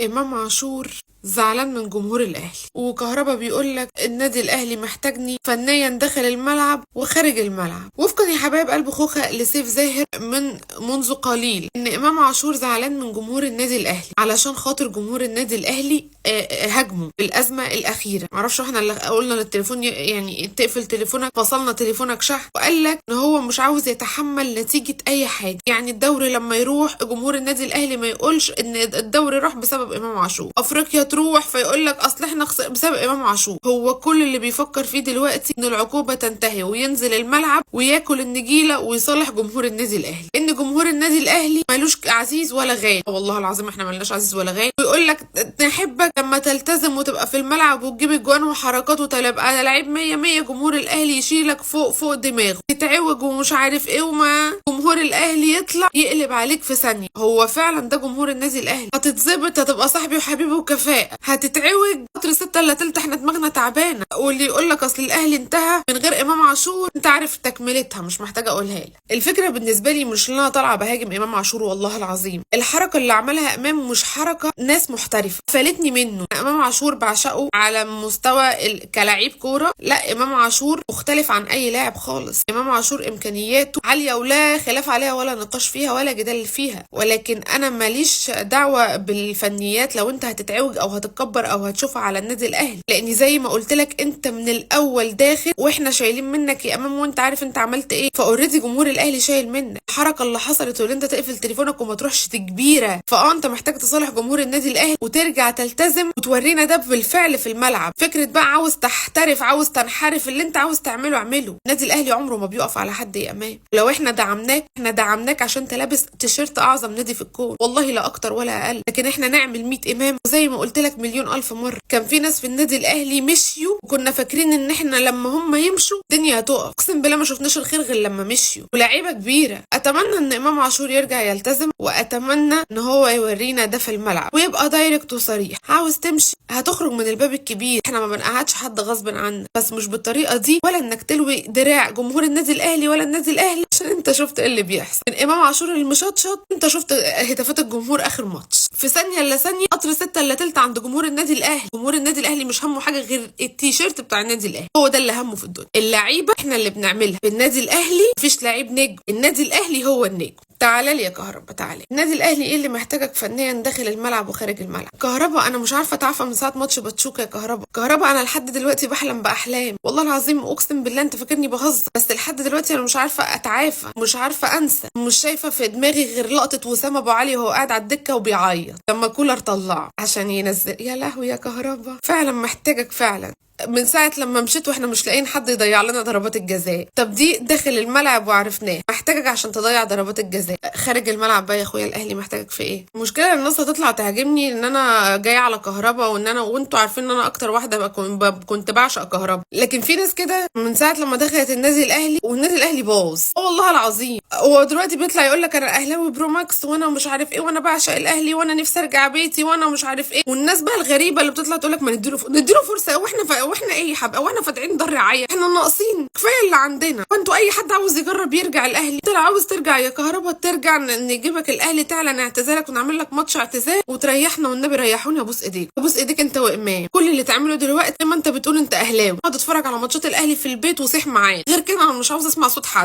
امام عاشور زعلان من جمهور الاهلي، وكهربا بيقول لك النادي الاهلي محتاجني فنيا داخل الملعب وخارج الملعب. وفقا يا حبايب قلب خوخه لسيف زاهر منذ قليل ان امام عاشور زعلان من جمهور النادي الاهلي علشان خاطر جمهور النادي الاهلي هاجمه بالازمه الاخيره. معرفش احنا اللي قلنا للتليفون يعني تقفل تليفونك، فصلنا تليفونك شحن، وقال لك ان هو مش عاوز يتحمل نتيجه اي حاجه. يعني الدوري لما يروح جمهور النادي الاهلي ما يقولش ان الدوري راح بسبب امام عاشور، افريقيا تروح فيقول لك اصل احنا بسبب امام عاشور. هو كل اللي بيفكر فيه دلوقتي ان العقوبه تنتهي وينزل الملعب وياكل النجيله ويصالح جمهور النادي الاهلي، ان جمهور النادي الاهلي مالوش عزيز ولا غالي. والله العظيم احنا مالناش عزيز ولا غالي. ويقول لك نحبك لما تلتزم وتبقى في الملعب وتجيب اجوان وحركات وتبقى لعيب 100 جمهور الاهلي يشيلك فوق دماغه، تتعوج ومش عارف ايه، وما جمهور الاهلي يطلع يقلب عليك في ثانيه. هو فعلا ده جمهور النادي الاهلي. هتتظبط، هتبقى صاحبي وحبيبي وكفاءه، هتتعوج قطر 6 الا تلت، احنا دماغنا تعبانه. واللي يقول لك اصل الاهلي انتهى من غير امام عاشور، انت عارف تكملتها، مش محتاجه اقولها لك. الفكره بالنسبه لي مش ان انا طالعه بهاجم امام عاشور، والله العظيم الحركه اللي عملها امام مش حركه ناس محترفه، فلتني منه. امام عاشور بعشقه على مستوى كلاعب كوره، لا امام عاشور مختلف عن اي لاعب خالص. امام عاشور امكانياته عاليه ولا خلاف عليها ولا نقاش فيها ولا جدال فيها، ولكن انا ماليش دعوه بالفنيات لو انت هتتعوج او هتتكبر او هتشوفها على النادي الاهلي، لان زي ما قلت لك انت من الاول داخل واحنا شايلين منك يا امام، وانت عارف انت عملت ايه، فاوريدي جمهور الاهلي شايل منك. الحركه اللي حصلت واللي انت تقفل تليفونك وما تروحش تكبيره، انت محتاج تصالح جمهور النادي الاهلي وترجع تلتزم وتورينا ده بالفعل في الملعب. فكره بقى عاوز تحترف، عاوز تنحرف، اللي انت عاوز تعمله اعمله. النادي الاهلي عمره ما بيقف على حد يا امام. لو احنا دعمناك، احنا دعمناك عشان انت لابس تيشيرت اعظم نادي في الكون، والله لا اكتر ولا اقل. لكن احنا نعمل 100 امام، وزي ما قلت لك مليون الف مره، كان في ناس في النادي الاهلي مشيوا وكنا فاكرين ان احنا لما هم يمشوا الدنيا هتقف. اقسم بالله ما شفناش الخير غير لما مشيوا، ولاعيبه كبيره. اتمنى ان امام عاشور يرجع يلتزم، واتمنى ان هو يورينا ده في الملعب ويبقى دايركت وصريح. عاوز تمشي هتخرج من الباب الكبير، احنا ما بنقعدش حد غصب عنك، بس مش بالطريقه دي، ولا انك تلوي دراع جمهور النادي الاهلي ولا النادي الاهلي، عشان انت شفت ايه اللي بيحصل من امام عاشور المشطشط. انت شفت هتافات الجمهور اخر ماتش، في ثانيه الا ثانيه قطر 6 الا تلت عند جمهور النادي الاهلي. جمهور النادي الاهلي مش همه حاجه غير التيشيرت بتاع النادي الاهلي، هو ده اللي همه في الدنيا. اللعيبه احنا اللي بنعملها. في النادي الاهلي مفيش لعيب نجم، النادي الاهلي هو النجم. تعالى لي يا كهربا، تعالى. النادي الاهلي ايه اللي محتاجك فنيا داخل الملعب وخارج الملعب؟ كهربا انا مش عارفه اتعافى من ساعه ماتش باتشوكا يا كهربا انا لحد دلوقتي بحلم باحلام، والله العظيم اقسم بالله انت فاكرني بهزر، بس لحد دلوقتي انا مش عارفه اتعافى، مش عارفه انسى، مش شايفه في دماغي غير لقطه وسام ابو علي وهو قاعد على الدكه وبيعيط لما كولر طلعه عشان ينزل. يا لهوي يا كهربا، فعلا محتاجك فعلا. من ساعة لما مشيت واحنا مش لاقيين حد يضيع لنا ضربات الجزاء. طب دي داخل الملعب وعرفناه، محتاجك عشان تضيع ضربات الجزاء. خارج الملعب بقى يا اخويا الاهلي محتاجك في ايه؟ المشكله ان الناس هتطلع تهاجمني ان انا جايه على كهربا، وانتوا عارفين ان انا اكتر واحده كنت بعشق كهربا، لكن في ناس كده من ساعه لما دخلت النادي الاهلي والنادي الاهلي باظ. والله العظيم هو دلوقتي بيطلع يقول لك انا اهلاوي برو ماكس وانا مش عارف ايه وانا بعشق الاهلي وانا نفسي ارجع بيتي وانا مش عارف ايه، والناس بقى الغريبه اللي بتطلع تقول لك ما نديله فرصه، واحنا ايه يا حبيبي، واحنا فاتحين ضر رعايه، احنا ناقصين كفايه اللي عندنا، وانتوا اي حد عاوز يجرب يرجع الاهلي. انت لو عاوز ترجع يا كهربا ترجع، نجيبك الاهلي تعلن اعتزالك ونعمل لك ماتش اعتزال وتريحنا، والنبي ريحوني، ابوس ايديك ابوس ايديك انت وامام. كل اللي تعمله دلوقتي ما انت بتقول انت اهلاوي، اقعد اتفرج على ماتشات الاهلي في البيت وصيح معاه، غير كده انا مش عاوز اسمع صوت حد.